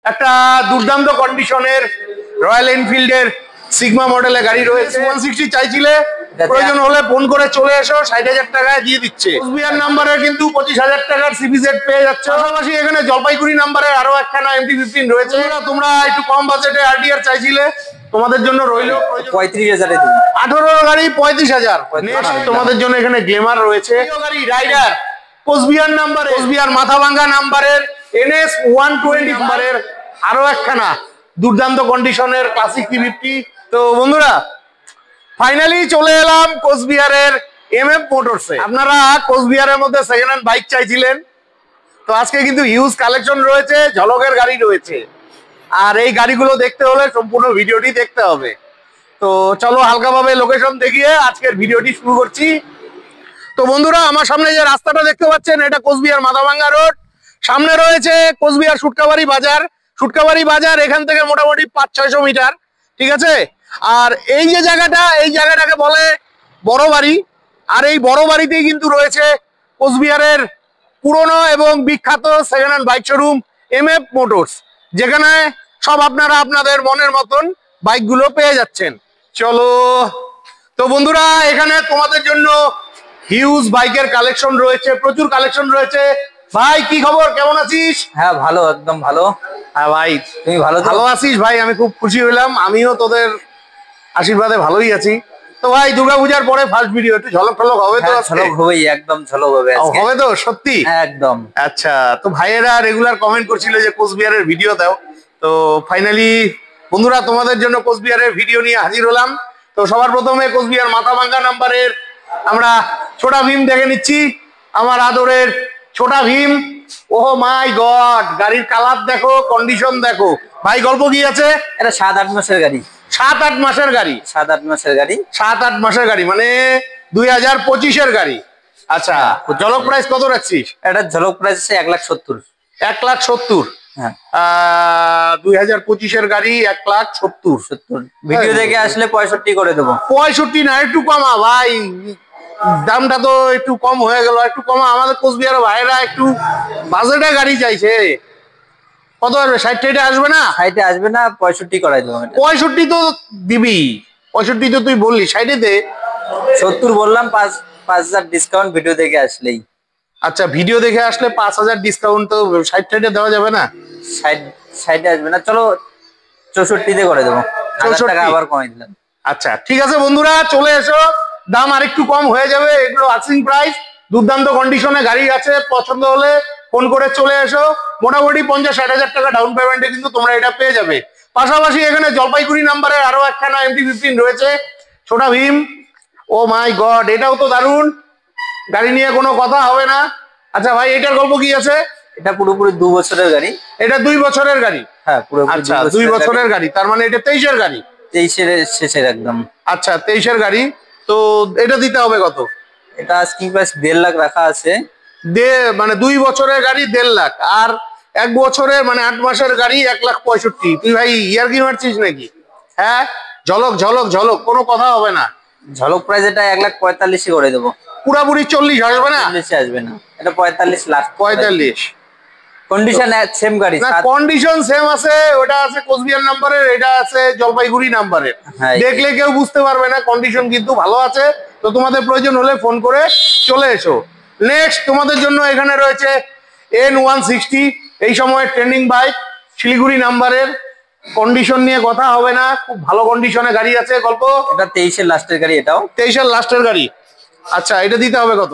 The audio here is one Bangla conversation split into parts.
একটা দুর্দান্ত কন্ডিশনের রয়্যাল এনফিল্ডের সিগমা মডেলের গাড়ি রয়েছে। 160 চাইছিলে, প্রয়োজন হলে ফোন করে চলে এসো, 60,000 টাকায় দিয়ে দিচ্ছে। কুচবিহার নাম্বারের কিন্তু 25,000 টাকার সিবিজেড পেয়ে যাচ্ছে। পাশাপাশি এখানে জলপাইগুড়ি নাম্বারের আরো একখানা MT-15 রয়েছে। তোমরা একটু কম বাজেটে আরটিআর চাইছিলে, তোমাদের জন্য রইল 35,000 এ 18 গাড়ি 35,000। নেক্সট তোমাদের জন্য এখানে গ্লেমার রয়েছে, গাড়ি রাইডার কোচবিহার নাম্বারে, কোচবিহার মাথাভাঙ্গা নাম্বারের NS 120 নাম্বারের আরো একখানা দুর্দান্ত কন্ডিশনের ক্লাসিক 350। তো বন্ধুরা ফাইনালি চলে এলাম কোচবিহারের MF মোটরসে। আপনারা কোচবিহারের মধ্যে সেকেন্ড হ্যান্ড বাইক চাইছিলেন, তো আজকে কিন্তু হিউজ কালেকশন রয়েছে, ঝলকের গাড়ি রয়েছে। আর এই গাড়িগুলো দেখতে হলে সম্পূর্ণ ভিডিওটি দেখতে হবে। তো চলো হালকাভাবে লোকেশন দেখিয়ে আজকের ভিডিওটি শুরু করছি। তো বন্ধুরা আমার সামনে যে রাস্তাটা দেখতে পাচ্ছেন, এটা কোচবিহার মাথাভাঙ্গা রোড। সামনে রয়েছে কোচবিহার সুটকাবাড়ি বাজার। সুটকাবাড়ি বাজার এখান থেকে মোটামুটি 500-600 মিটার, ঠিক আছে। আর এই যে জায়গাটা, এই জায়গাটাকে বলে বড় বাড়ি। আর এই বড় বাড়িতেই কিন্তু রয়েছে কোচবিহারের পুরনো এবং বিখ্যাত second hand bike showroom MF motors, যেখানে সব আপনারা আপনাদের মনের মতন বাইকগুলো পেয়ে যাচ্ছেন। চলো তো বন্ধুরা, এখানে তোমাদের জন্য হিউজ বাইকের কালেকশন রয়েছে, প্রচুর কালেকশন রয়েছে। ভাই কি খবর, কেমন আছিস? হ্যাঁ ভালো, একদম ভালো। হ্যাঁ ভাই, তুমি ভালো আছিস? ভাই আমি খুব খুশি হলাম, আমিও তোদের আশীর্বাদে ভালোই আছি। তো ভাই দুর্গাপূজার পরে ফার্স্ট ভিডিও, একটু ঝলক টলক হবে তো? ঝলক হবেই, একদম ঝলক হবে। হবে তো সত্যি? একদম। আচ্ছা, তো ভাইয়েরা রেগুলার কমেন্ট করছিল যে কোচবিহারের ভিডিও দাও। তো ফাইনালি বন্ধুরা তোমাদের জন্য কোচবিহারের ভিডিও নিয়ে হাজির হলাম। তো সবার প্রথমে কোচবিহার মাথাভাঙ্গা নাম্বারের আমরা ছোটা ভীম দেখে নিচ্ছি। আমার আদরের ছোটা ভীম, ও মাই গড, গাড়ির কালার দেখো, কন্ডিশন দেখো। ভাই গল্প কি আছে? এটা 7-8 মাসের গাড়ি। 7-8 মাসের গাড়ি? 7-8 মাসের গাড়ি। 7-8 মাসের গাড়ি মানে 2025-এর গাড়ি। আচ্ছা, ঝলক প্রাইস কত রাখছিস? এটা ঝলক প্রাইস আছে 1,70,000। 1,70,000? হ্যাঁ। 2025-এর গাড়ি 1,70,000। ভিডিও দেখে আসলে 65 করে দেবো। 65 না, একটু কমা ভাই, দামটা তো একটু কম হয়ে গেল, একটু কমা। আমাদের কোচবিহার ভাইরা একটু বাজেটে গাড়ি চাইছে। কত আসবে? 60 আসবে না? 60 আসবে না, 65 করাই দেবো। 65 তো দিবি, 65 তো তুই বললি, 60-তে 70 বললাম। 5,000 ডিসকাউন্ট ভিডিও দেখে আসলেই। আচ্ছা, ভিডিও দেখে আসলে 5,000 ডিসকাউন্ট, তো 60-তে দেওয়া যাবে না? 60 আসবে না, চলো 64-তে করে দেবো। 1000 টাকা আবার কমাই দিলাম। আচ্ছা ঠিক আছে বন্ধুরা, চলে এসো, দাম আরেকটু কম হয়ে যাবে। এগুলো আস্কিং প্রাইস, দুর্দান্ত কন্ডিশনে গাড়ি আছে। পছন্দ হলে ফোন করে চলে এসো। মোটামুটি 50-60 হাজার টাকা ডাউন পেমেন্টে কিন্তু তোমরা এটা পেয়ে যাবে। পাশাপাশি এখানে জলপাইগুড়ি নাম্বারের আরো একখানা MT-15 রয়েছে, ছোটা ভীম। ও মাই গড, এটাও তো দারুণ গাড়ি, নিয়ে কোনো কথা হবে না। আচ্ছা ভাই, এটার গল্প কি আছে? এটা পুরোপুরি 2 বছরের গাড়ি। এটা 2 বছরের গাড়ি? হ্যাঁ পুরোপুরি। আচ্ছা 2 বছরের গাড়ি, তার মানে এটা 23-এর গাড়ি? 23-এর শেষের একদম। আচ্ছা 23-এর গাড়ি। তো এটা দিতে হবে কত? এটা আস্কিং প্রাইস 1.5 লাখ রাখা আছে। মানে 2 বছরের গাড়ি 1.5 লাখ, আর 1 বছরের মানে 8 মাসের গাড়ি 1,65,000। তুই ভাই ইয়ার্কি মারছিস নাকি? হ্যাঁ, ঝলক ঝলক ঝলক, কোনো কথা হবে না। ঝলক প্রাইস এটা 1,45,000 করে দেবো। পুরাপুরি 40 আসবে না? 40 আসবে না, এটা 45 লাখ। 45? কন্ডিশন সেম গাড়ি না, কন্ডিশন সেম আছে। ওটা আছে কোচবিহার নাম্বারের, এটা আছে জলপাইগুড়ি নাম্বারের। দেখলে কেউ বুঝতে পারবে না, কন্ডিশন কিন্তু ভালো আছে। তো তোমাদের প্রয়োজন হলে ফোন করে চলে এসো। নেক্সট তোমাদের জন্য এখানে রয়েছে N160, এই সময় ট্রেন্ডিং বাইক, শিলিগুড়ি নাম্বারের। কন্ডিশন নিয়ে কথা হবে না, খুব ভালো কন্ডিশনে গাড়ি আছে। গল্প? এটা 23-এর লাস্টের গাড়ি। এটাও 23-এর লাস্টের গাড়ি। আচ্ছা, এটা দিতে হবে কত?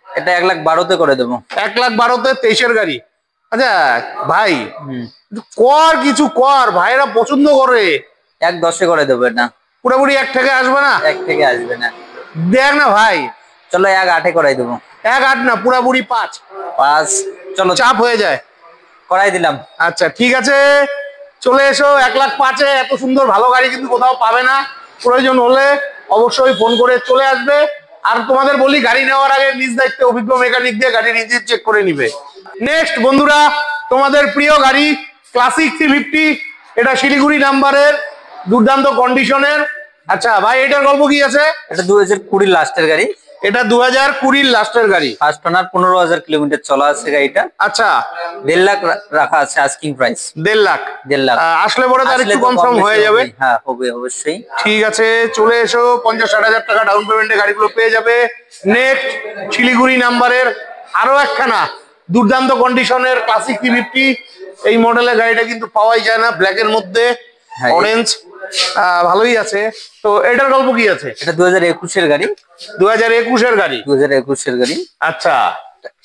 এটা 1,12,000 করে দেবো। 1,12,000-তে 23-এর গাড়ি? আচ্ছা ভাই কর, কিছু কর, ভাইরা পছন্দ করে। 1,10 করে দেবো। এটা পুরোপুরি 1 থেকে আসবে না? 1 থেকে আসবে না, দেখ না ভাই। চলো 1,8 করাই দেবো। 1,8 না, পুরোপুরি 5। চলো, চাপ হয়ে যায়, করাই দিলাম। আচ্ছা ঠিক আছে, চলে এসো। 1,05,000-এ এত সুন্দর ভালো গাড়ি কিন্তু কোথাও পাবে না। প্রয়োজন হলে অবশ্যই ফোন করে চলে আসবে। আর তোমাদের বলি, গাড়ি নেওয়ার আগে নিজ দায়িত্বে অভিজ্ঞ মেকানিক দিয়ে গাড়ির ইঞ্জিন চেক করে নিবে। নেক্সট বন্ধুরা, তোমাদের প্রিয় গাড়ি ক্লাসিক 350, এটা শিলিগুড়ি নাম্বারের, দুর্দান্ত কন্ডিশনের। আচ্ছা ভাই, এটার গল্প কি আছে? এটা 2020 লাস্টের গাড়ি। এটা 2020 লাস্টের গাড়ি। ফার্স্ট ওনার, 15,000 কিলোমিটার চলা আছে গাড়িটা। আচ্ছা, 1.5 লাখ রাখা আছে আস্কিং প্রাইস। 1.5 লাখ। 1.5 লাখ আসলে পরে তার একটু কম সম হয়ে যাবে। হ্যাঁ, হবে অবশ্যই। ঠিক আছে, চলে এসো, 50-60 হাজার টাকা ডাউন পেমেন্টে গাড়িগুলো পেয়ে যাবে। নেক্সট শিলিগুড়ি নাম্বারের আরো একখানা দুর্দান্ত কন্ডিশনের ক্লাসিক 350। এই মডেলের গাড়িটা কিন্তু পাওয়াই যায় না, ব্ল্যাকের মধ্যে অরেঞ্জ, ভালোই আছে। তো এটার গল্প কি আছে? এটা 2021 এর গাড়ি। 2021 এর গাড়ি। 2021 এর গাড়ি। আচ্ছা,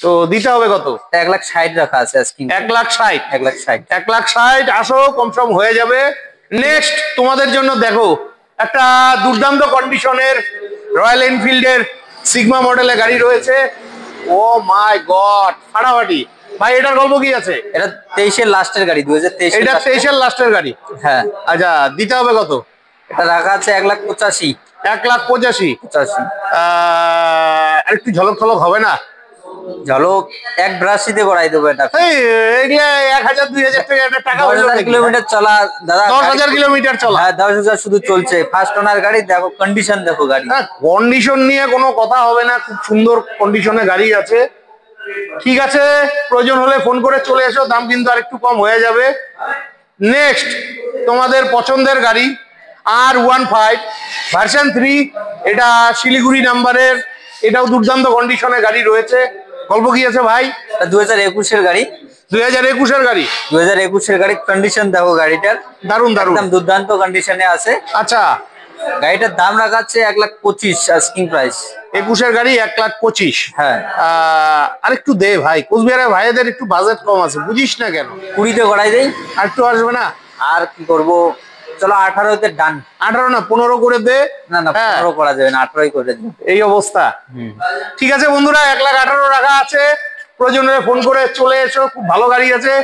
তো দিতে হবে কত? 1,60,000 রাখা আছে আজকে। 1,60,000। 1,60,000। 1,60,000 আসো, কম সম হয়ে যাবে। নেক্সট তোমাদের জন্য দেখো একটা দুর্দান্ত কন্ডিশনের রয়্যাল এনফিল্ডের সিগমা মডেলের গাড়ি রয়েছে। ও মাই গড, ফাটাফাটি ভাই, এটার গল্প কি আছে? এটা 23 এর লাস্টের গাড়ি, 2023। এটা 23 এর লাস্টের গাড়ি। হ্যাঁ। আচ্ছা, দিতে হবে কত? এটা রাখা আছে 1,85,000। 1,85,000। আর একটু ঝলক থলক হবে না? ঝলক এক ব্রাশিতে করাই দেবো এটা। এগুলা 1,000-2,000 টাকা 10,000 কিলোমিটার চলা দাদা। 10,000 কিলোমিটার চলা? হ্যাঁ, 10,000 শুধু চলছে। ফার্স্ট ওনার গাড়ি, দেখো কন্ডিশন, দেখো গাড়ি। কন্ডিশন নিয়ে কোনো কথা হবে না, খুব সুন্দর কন্ডিশনে গাড়ি আছে। ঠিক আছে, প্রয়োজন হলে ফোন করে চলে এসো, দাম কিন্তু আর একটু কম হয়ে যাবে। নেক্সট তোমাদের পছন্দের গাড়ি R15 ভার্সন 3। এটা শিলিগুড়ি নাম্বারের, এটাও দুর্দান্ত কন্ডিশনে গাড়ি রয়েছে। গল্প কি আছে ভাই? 2021 এর গাড়ি। 2021 এর গাড়ি। 2021 এর গাড়ি, কন্ডিশন দেখো গাড়িটার, দারুন দারুন, একদম দুর্দান্ত কন্ডিশনে আছে। আচ্ছা, গাড়িটার দাম রাখা আছে 1,25,000 আস্কিং প্রাইস। 21 এর গাড়ি 1,25,000। হ্যাঁ। আর একটু দে ভাই, কোচবিহারের ভাইদের একটু বাজেট কম আছে, বুঝিস না কেন? 20-তে করাই দেই। আর একটু আসবে না? আর কি করবো, চলো 18-তে ডান। 18 না, 15 করে দে। না না, 15 করা যাবে না, 18ই করে দিন। এই অবস্থা। ঠিক আছে বন্ধুরা, 1,18,000 রাখা আছে, প্রয়োজনে ফোন করে চলে এসো, খুব ভালো গাড়ি আছে।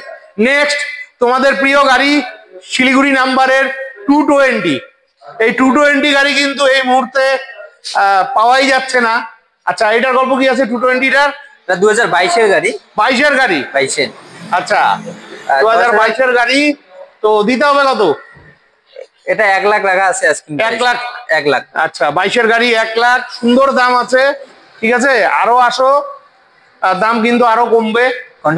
নেক্সট তোমাদের প্রিয় গাড়ি শিলিগুড়ি নাম্বারের 220। এই 220 গাড়ি কিন্তু এই মুহূর্তে পাওয়াই যাচ্ছে না। আচ্ছা, এটার গল্প কি আছে 220টার? এটা 2022 এর গাড়ি। 22 এর গাড়ি। 22 এর। আচ্ছা, 2022 এর গাড়ি। তো দিতে হবে কত? এটা 1 লাখ রাখা আছে আজকে। 1 লাখ। 1 লাখ। আচ্ছা, 22 এর গাড়ি 1 লাখ, সুন্দর দাম আছে। ঠিক আছে, আরো আসো, দাম কিন্তু আরো কমবে।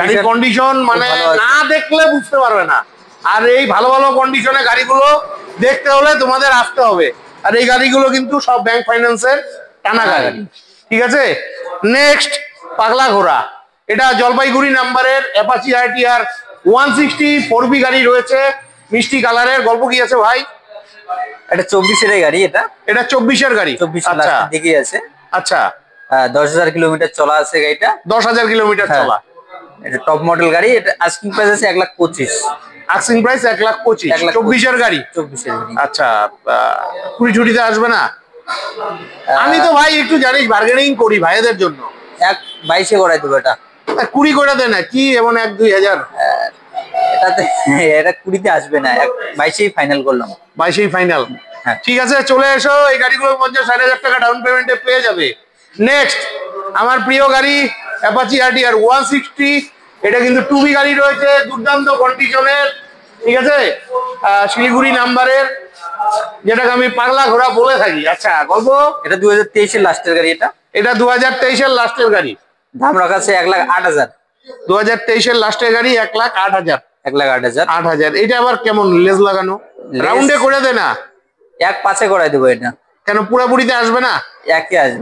গাড়ির কন্ডিশন মানে না দেখলে বুঝতে পারবে না। আর এই ভালো ভালো কন্ডিশনে গাড়িগুলো দেখতে হলে তোমাদের আসতে হবে। আর এই গাড়িগুলো কিন্তু সব ব্যাংক ফাইন্যান্সের টানা গাড়ি। ঠিক আছে, নেক্সট পাগলা ঘোড়া। এটা জলপাইগুড়ি নাম্বারের অ্যাপাচি RTR 160 4B গাড়ি রয়েছে, মিষ্টি কালারের। গল্প কি আছে ভাই? এটা 24 এর গাড়ি। এটা 24 এর গাড়ি। 24 আচ্ছা, দিকে আছে। আচ্ছা, 10,000 কিলোমিটার চলা আছে গাড়িটা। 10,000 কিলোমিটার চলা। এটা টপ মডেল গাড়ি। এটা আস্কিং প্রাইস আছে 1,25,000। Asking price 1,25,000। 24 এর গাড়ি। 24 এর গাড়ি। আচ্ছা, কুড়ি ছুটিতে আসবে না? আমি তো ভাই একটু জানিস বার্গেনিং করি ভাইদের জন্য। 1,22,000 করাই দেবো এটা। 20 করে দে না, কি এমন 1-2 হাজার? এটাতে এটা 20-তে আসবে না, 22,000 ফাইনাল করলাম। 22 ফাইনাল। হ্যাঁ। ঠিক আছে, চলে এসো, এই গাড়িগুলো 50-60 হাজার টাকা ডাউন পেমেন্টে পেয়ে যাবে। নেক্সট আমার প্রিয় গাড়ি অ্যাপাচি RTR 160। এটা কিন্তু 2B গাড়ি রয়েছে, দুর্দান্ত কন্ডিশনের। ঠিক আছে, শিলিগুড়ি নাম্বারের, যেটাকে আমি পাগলা ঘোড়া বলে থাকি। আচ্ছা, গল্প? এটা 2023 এর লাস্টের গাড়ি। এটা 2023 এর লাস্টের গাড়ি। দাম রাখা আছে 1,08,000। 2023 এর লাস্টের গাড়ি 1,08,000। 1,08,000। 8,000। এটা আবার কেমন লেজ লাগানো? রাউন্ডে করে দে না। 1,5,000 করাই দেবো এটা। কেন, পুরাপুরিতে আসবে না? 1-এ আসবে।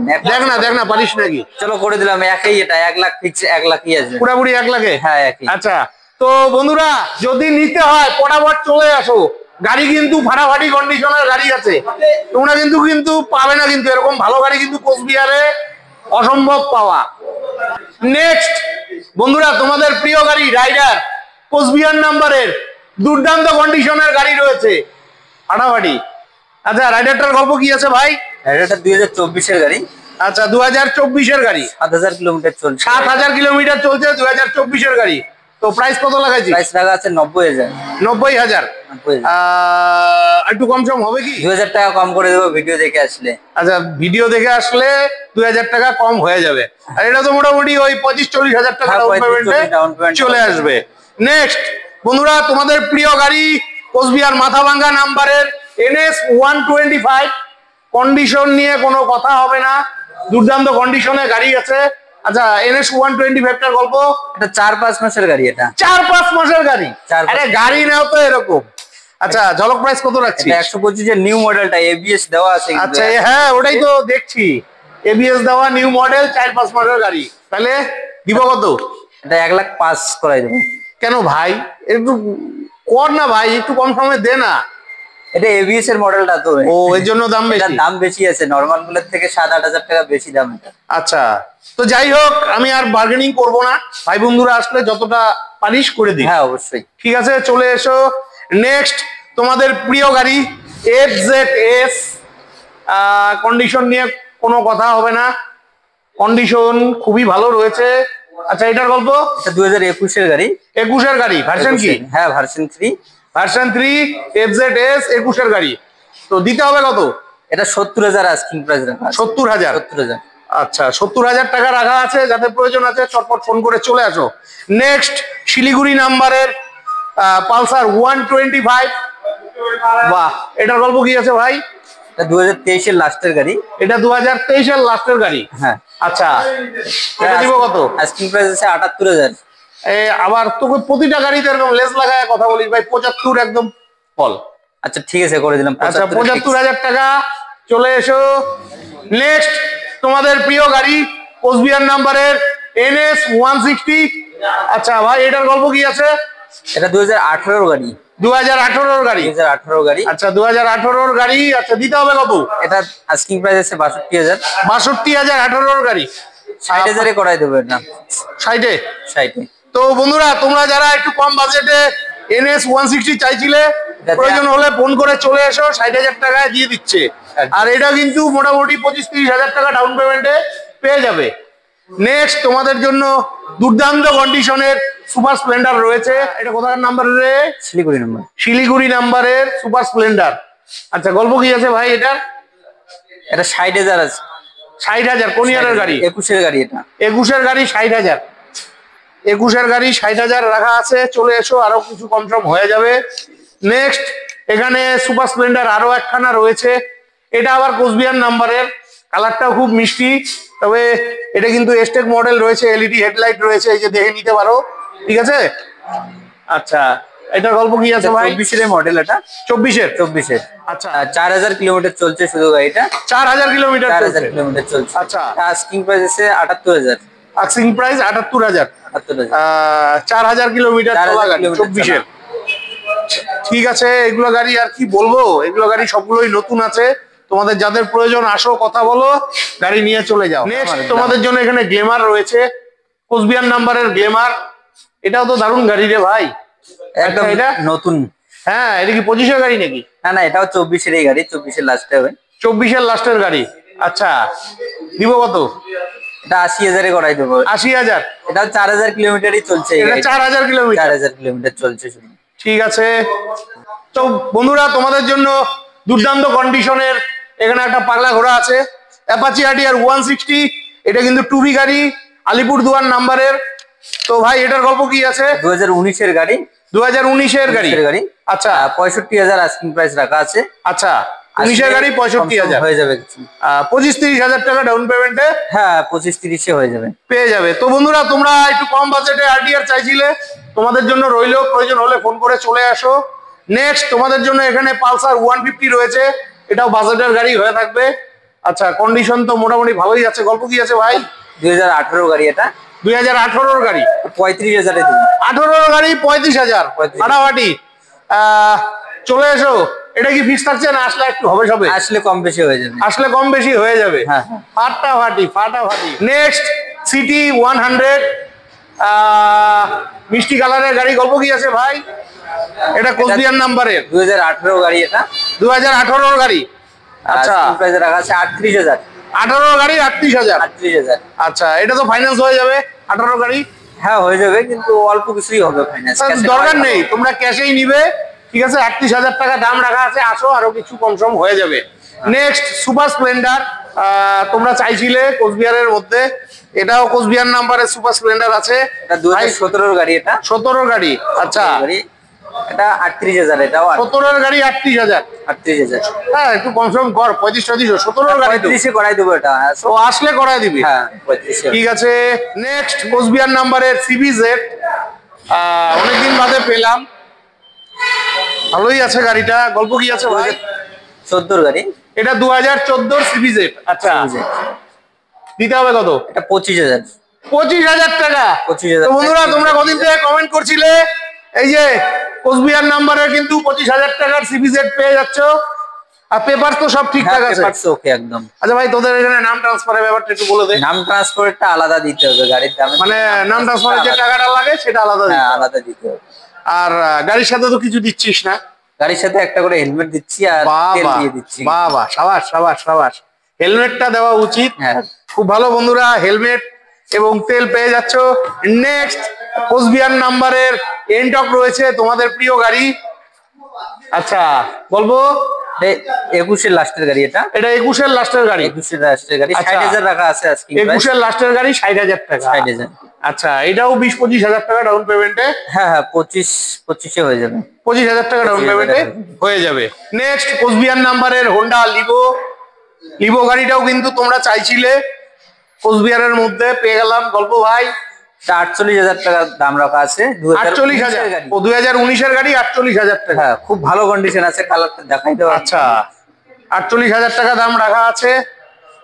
দেখ না পারিস নাকি? চলো করে দিলাম 1-এই। এটা 1 লাখ ফিক্স, 1 লাখই আসবে। পুরাপুরি 1 লাখে? হ্যাঁ, 1-ই। আচ্ছা, তো বন্ধুরা যদি নিতে হয় ফটাফট চলে আসো, গাড়ি কিন্তু ফাটাফাটি কন্ডিশনের গাড়ি আছে, তোমরা কিন্তু পাবে না কিন্তু এরকম ভালো গাড়ি কিন্তু কোচবিহারে অসম্ভব পাওয়া। নেক্সট বন্ধুরা তোমাদের প্রিয় গাড়ি রাইডার কোচবিহার নাম্বারের দুর্দান্ত কন্ডিশনের গাড়ি রয়েছে, ফাটাফাটি। আচ্ছা, রাইডারটার গল্প কি আছে ভাই? এটা 2024 এর গাড়ি। আচ্ছা, 2024 এর গাড়ি। 7,000 কিলোমিটার চলছে। 7,000 কিলোমিটার চলছে, 2024 এর গাড়ি। তো প্রাইস কত লাগাইছি? প্রাইস রাখা আছে 90,000। 90,000। একটু কম সম হবে কি? 2,000 টাকা কম করে দেবো ভিডিও দেখে আসলে। আচ্ছা, ভিডিও দেখে আসলে 2,000 টাকা কম হয়ে যাবে। আর এটা তো মোটামুটি ওই 25-40 হাজার টাকা ডাউন পেমেন্টে চলে আসবে। নেক্সট বন্ধুরা তোমাদের প্রিয় গাড়ি কোচবিহার মাথাভাঙ্গা নাম্বারের NS 125। কন্ডিশন নিয়ে কোনো কথা হবে না, দুর্দান্ত কন্ডিশনে গাড়ি আছে। আচ্ছা NS 125টার গল্প, এটা 4-5 মাসের গাড়ি, এটা 4-5 মাসের গাড়ি। 4-5 আরে গাড়ি নাও তো এরকম। আচ্ছা ঝলক প্রাইস কত রাখছি? এটা 125 এর নিউ মডেলটা, ABS দেওয়া আছে। আচ্ছা হ্যাঁ ওটাই তো দেখছি, ABS দেওয়া নিউ মডেল 4-5 মাসের গাড়ি। তাহলে দিব কত? এটা 1,05,000 করাই দেবো। কেন ভাই একটু কর না ভাই, একটু কম সময় দে না। এটা ABS এর মডেলটা তো, ও এর জন্য দাম বেশি। দাম বেশি আছে, নরমাল গুলোর থেকে 7-8 হাজার টাকা বেশি দাম এটা। আচ্ছা তো যাই হোক, আমি আর বার্গেনিং করব না, ভাই বন্ধুরা আসলে যতটা পারিশ করে দিই। হ্যাঁ অবশ্যই। ঠিক আছে চলে এসো। নেক্সট তোমাদের প্রিয় গাড়ি FZS। কন্ডিশন নিয়ে কোনো কথা হবে না, কন্ডিশন খুবই ভালো রয়েছে। আচ্ছা এটার গল্প? এটা 2021 এর গাড়ি। 21 এর গাড়ি, ভার্সন কি? হ্যাঁ ভার্সন 3। ভার্সন 3 FZS 21 এর গাড়ি। তো দিতে হবে কত? এটা 70,000 আস্কিং প্রাইস রাখা আছে। 70,000? 70,000। আচ্ছা 70,000 টাকা রাখা আছে, যাদের প্রয়োজন আছে চটপট ফোন করে চলে আসো। নেক্সট শিলিগুড়ি নাম্বারের পালসার 125। বাহ, এটার গল্প কি আছে ভাই? এটা 2023 এর লাস্টের গাড়ি। এটা 2023 এর লাস্টের গাড়ি। হ্যাঁ। আচ্ছা এটা দিব কত? আস্কিং প্রাইস আছে 78,000। আবার তোকে প্রতিটা গাড়িতে এরকম লেস লাগায় কথা বলিস ভাই, 75 একদম বল। আচ্ছা ঠিক আছে করে দিলাম। আচ্ছা 75,000 টাকা। চলে এসো। নেক্সট তোমাদের প্রিয় গাড়ি কোচবিহার নাম্বারের NS 160। আচ্ছা ভাই এটার গল্প কি আছে? এটা 2018 গাড়ি। 2018 গাড়ি। 2018 গাড়ি। আচ্ছা 2018 গাড়ি। আচ্ছা দিতে হবে কত? এটা আস্কিং প্রাইস আছে 62,000। 62,000 18 গাড়ি। 60,000 এ করাই দেবো এটা। 60-এ? 60-এ। তো বন্ধুরা তোমরা যারা একটু কম বাজেটে NS 160 চাইছিলে, প্রয়োজন হলে ফোন করে চলে এসো, 60,000 টাকায় দিয়ে দিচ্ছে। আর এটা কিন্তু মোটামুটি 25-30 হাজার টাকা ডাউন পেমেন্টে পেয়ে যাবে। নেক্সট তোমাদের জন্য দুর্দান্ত কন্ডিশনের সুপার স্প্লেন্ডার রয়েছে। এটা কোথাকার নাম্বার রে? শিলিগুড়ি নাম্বার। শিলিগুড়ি নাম্বারের সুপার স্প্লেন্ডার। আচ্ছা গল্প কি আছে ভাই এটার? এটা 60,000 আছে। 60,000? কোন ইয়ারের গাড়ি? 21 এর গাড়ি এটা। 21 এর গাড়ি 60,000। 21 এর গাড়ি 60,000 রাখা আছে, চলে এসো, আরো কিছু কম সম হয়ে যাবে। নেক্সট এখানে সুপার স্প্লেন্ডার আরো একখানা রয়েছে। এটা আবার কোচবিহার নাম্বারের, কালারটাও খুব মিষ্টি, তবে এটা কিন্তু এস্টেক মডেল রয়েছে, LED হেডলাইট রয়েছে, এই যে দেখে নিতে পারো। ঠিক আছে। আচ্ছা এটার গল্প কি আছে ভাই? 24 এর মডেল এটা। 24 এর? আচ্ছা 4,000 কিলোমিটার চলছে শুধু গাড়িটা। 4,000 কিলোমিটার? 4,000 কিলোমিটার চলছে। আচ্ছা আস্কিং প্রাইস আছে 78,000। Asking price 78,000। 78,000। 4,000 কিলোমিটার চলা গাড়ি 24 এর। ঠিক আছে, এগুলো গাড়ি আর কি বলবো, এগুলো গাড়ি সবগুলোই নতুন আছে। তোমাদের যাদের প্রয়োজন আসো, কথা বলো, গাড়ি নিয়ে চলে যাও। নেক্সট তোমাদের জন্য এখানে গ্লেমার রয়েছে, কোচবিহার নাম্বারের গ্লেমার। এটাও তো দারুণ গাড়ি রে ভাই, একদম এটা নতুন। হ্যাঁ এটা কি 25 এর গাড়ি নাকি? না না এটাও 24 এর গাড়ি, 24 এর লাস্টে হবে। 24 এর লাস্টের গাড়ি। আচ্ছা দিব কত? এটা 80,000 এ করাই দেবো। 80,000? এটা 4,000 কিলোমিটারই চলছে। এটা 4,000 কিলোমিটার? 4,000 কিলোমিটার চলছে শুধু। ঠিক আছে। তো বন্ধুরা তোমাদের জন্য দুর্দান্ত কন্ডিশনের এখানে একটা পাগলা ঘোড়া আছে, অ্যাপাচি RTR 160। এটা কিন্তু 2B গাড়ি, আলিপুরদুয়ার নাম্বারের। তো ভাই এটার গল্প কি আছে? 2019 এর গাড়ি। 2019 এর গাড়ি। আচ্ছা 65,000 আস্কিং প্রাইস রাখা আছে। আচ্ছা 19 এর গাড়ি 65,000 হয়ে যাবে কিছু। 25-30 হাজার টাকা ডাউন পেমেন্টে হ্যাঁ 25-30 হয়ে যাবে, পেয়ে যাবে। তো বন্ধুরা তোমরা একটু কম বাজেটে RTR চাইছিলে, তোমাদের জন্য রইলো, প্রয়োজন হলে ফোন করে চলে আসো। নেক্সট তোমাদের জন্য এখানে পালসার 150 রয়েছে, এটাও বাজেটের গাড়ি হয়ে থাকবে। আচ্ছা কন্ডিশন তো মোটামুটি ভালোই আছে। গল্প কি আছে ভাই? 2018 গাড়ি এটা। 2018 গাড়ি। 35,000 এ দিন। 18 গাড়ি 35,000 ফাটাফাটি। চলে এসো। এটা কি ফিক্স থাকছে না আসলে একটু হবে সবে? আসলে কম বেশি হয়ে যাবে। আসলে কম বেশি হয়ে যাবে। হ্যাঁ ফাটাফাটি। নেক্সট সিটি 100 মিষ্টি কালারের গাড়ি। গল্প কি আছে ভাই? এটা কোচবিহার নাম্বারের 2018 গাড়ি এটা। 2018 গাড়ি। আচ্ছা প্রাইস রাখা আছে 38,000। 18 গাড়ি 38,000। 38,000। আচ্ছা এটা তো ফাইন্যান্স হয়ে যাবে 18 গাড়ি? হ্যাঁ হয়ে যাবে, কিন্তু অল্প কিছুই হবে ফাইন্যান্স। দরকার নেই, তোমরা ক্যাশেই নিবে। ঠিক আছে 38,000 টাকা দাম রাখা আছে, আসো আরো কিছু কম সম হয়ে যাবে। নেক্সট সুপার স্প্লেন্ডার তোমরা চাইছিলে কোচবিহারের মধ্যে, এটাও কোচবিহার নাম্বারের সুপার স্প্লেন্ডার আছে। এটা 2017 গাড়ি এটা। 17 গাড়ি। আচ্ছা এটা 38,000, এটাও 17 গাড়ি 38,000। 38,000। হ্যাঁ একটু কম সম কর, 35-36, 17 গাড়ি তো। 35-এ করাই দেবো এটা। ও আসলে করাই দিবি? হ্যাঁ 35-এ। ঠিক আছে। নেক্সট কোচবিহার নাম্বারের সিবিজেড, অনেকদিন বাদে পেলাম, ভালোই আছে গাড়িটা। গল্প কি আছে ভাই? 14 গাড়ি। এটা 2014 সিবিজেড। আচ্ছা দিতে হবে কত? এটা 25,000। 25,000 টাকা। 25,000। তো বন্ধুরা তোমরা কদিন থেকে কমেন্ট করছিলে, এই যে কোচবিহার নাম্বারে কিন্তু 25,000 টাকার সিবিজেড পেয়ে যাচ্ছ, আর পেপার তো সব ঠিকঠাক আছে? ওকে একদম। আচ্ছা ভাই তোদের এখানে নাম ট্রান্সফারের ব্যাপারটা একটু বলে দে। নাম ট্রান্সফারটা আলাদা দিতে হবে গাড়ির দামে, মানে নাম ট্রান্সফারের যে টাকাটা লাগে সেটা আলাদা দিতে হবে। আলাদা দিতে হবে। আর গাড়ির সাথে তো কিছু দিচ্ছিস না? গাড়ির সাথে একটা করে হেলমেট দিচ্ছি আর তেল দিয়ে দিচ্ছি। বাবা সাবাস সাবাস সাবাস, হেলমেটটা দেওয়া উচিত। হ্যাঁ খুব ভালো বন্ধুরা, হেলমেট এবং তেল পেয়ে যাচ্ছ। নেক্সট কোচবিহার নাম্বারের এনটক রয়েছে, তোমাদের প্রিয় গাড়ি। আচ্ছা বলবো 21-এর লাস্টের গাড়ি এটা। এটা 21-এর লাস্টের গাড়ি। 21-এর লাস্টের গাড়ি। 60,000 রাখা আছে আজকে। 21-এর লাস্টের গাড়ি 60,000 টাকা। 60,000। আচ্ছা এটাও 20-25,000 টাকা ডাউন পেমেন্টে। হ্যাঁ 25-এ হয়ে যাবে। 25,000 টাকা ডাউন পেমেন্টে হয়ে যাবে। নেক্সট কোচবিহার নাম্বারের হোন্ডা লিভো। লিভো গাড়িটাও কিন্তু তোমরা চাইছিলে, কোচবিহারের মধ্যে পেয়ে গেলাম। গল্প ভাই 48,000 টাকা দাম রাখা আছে। 48,000 গাড়ি। ও 2019-এর গাড়ি 48,000 টাকা। হ্যাঁ খুব ভালো কন্ডিশন আছে, কালারটা দেখাই দেবো। আচ্ছা 48,000 টাকা দাম রাখা আছে,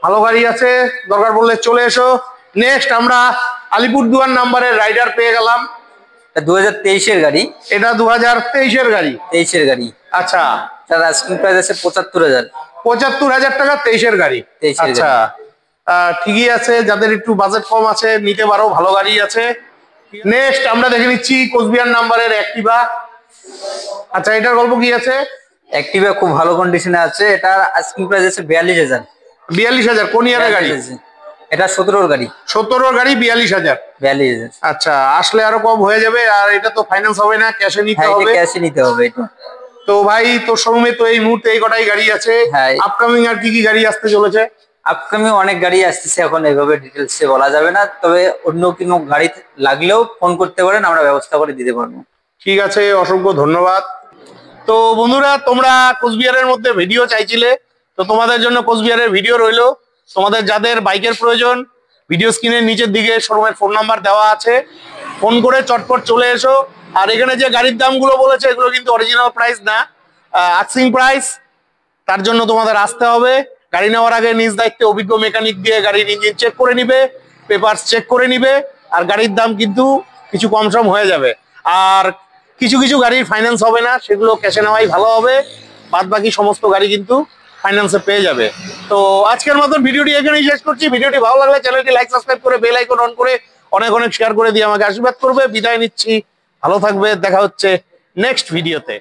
ভালো গাড়ি আছে, দরকার পড়লে চলে এসো। নেক্সট আমরা আলিপুরদুয়ার নাম্বারের রাইডার পেয়ে গেলাম। 2023-এর গাড়ি। এটা 2023-এর গাড়ি। 23-এর গাড়ি। আচ্ছা তার আস্কিং প্রাইস আছে 75,000। 75,000 টাকা 23-এর গাড়ি। 23-এর আচ্ছা ঠিকই আছে, যাদের একটু বাজেট কম আছে নিতে পারো, ভালো গাড়ি আছে। নেক্সট আমরা দেখে নিচ্ছি কোচবিহার নাম্বারের অ্যাক্টিভা। আচ্ছা এটার গল্প কি আছে? অ্যাক্টিভা খুব ভালো কন্ডিশনে আছে, এটার আস্কিং প্রাইস আছে 42,000। 42,000 কোন ইয়ারের গাড়ি? এটা 17-এর গাড়ি। 17-এর গাড়ি 42,000। 42,000। আচ্ছা আসলে আরো কম হয়ে যাবে। আর এটা তো ফাইন্যান্স হবে না, ক্যাশে নিতে হ্যাঁ হবে। এটা ক্যাশে নিতে হবে এটা। তো ভাই তোর শোরুমে তো এই মুহূর্তে এই কটাই গাড়ি আছে। হ্যাঁ আপকামিং আর কি কি গাড়ি আসতে চলেছে? আপকামিং অনেক গাড়ি আসতেছে, এখন এইভাবে ডিটেলসে বলা যাবে না, তবে অন্য কোনো গাড়ি লাগলেও ফোন করতে পারেন, আমরা ব্যবস্থা করে দিতে পারবো। ঠিক আছে, অসংখ্য ধন্যবাদ। তো বন্ধুরা তোমরা কোচবিহারের মধ্যে ভিডিও চাইছিলে, তো তোমাদের জন্য কোচবিহারের ভিডিও রইলো। তোমাদের যাদের বাইকের প্রয়োজন, ভিডিও স্ক্রিনের নিচের দিকে শোরুমের ফোন নাম্বার দেওয়া আছে, ফোন করে চটপট চলে এসো। আর এখানে যে গাড়ির দামগুলো বলেছে এগুলো কিন্তু অরিজিনাল প্রাইস না, আস্কিং প্রাইস। তার জন্য তোমাদের আসতে হবে। গাড়ি নেওয়ার আগে নিজ দায়িত্বে অভিজ্ঞ মেকানিক দিয়ে গাড়ির ইঞ্জিন চেক করে নিবে, পেপারস চেক করে নিবে, আর গাড়ির দাম কিন্তু কিছু কম সম হয়ে যাবে। আর কিছু কিছু গাড়ির ফাইন্যান্স হবে না, সেগুলো ক্যাশে নেওয়াই ভালো হবে। বাদ বাকি সমস্ত গাড়ি কিন্তু ফাইন্যান্সে পেয়ে যাবে। তো আজকের মতন ভিডিওটি এখানেই শেষ করছি। ভিডিওটি ভালো লাগলে চ্যানেলটি লাইক সাবস্ক্রাইব করে বেল আইকন অন করে অনেক অনেক শেয়ার করে দিয়ে আমাকে আশীর্বাদ করবে। বিদায় নিচ্ছি, ভালো থাকবে, দেখা হচ্ছে নেক্সট ভিডিওতে।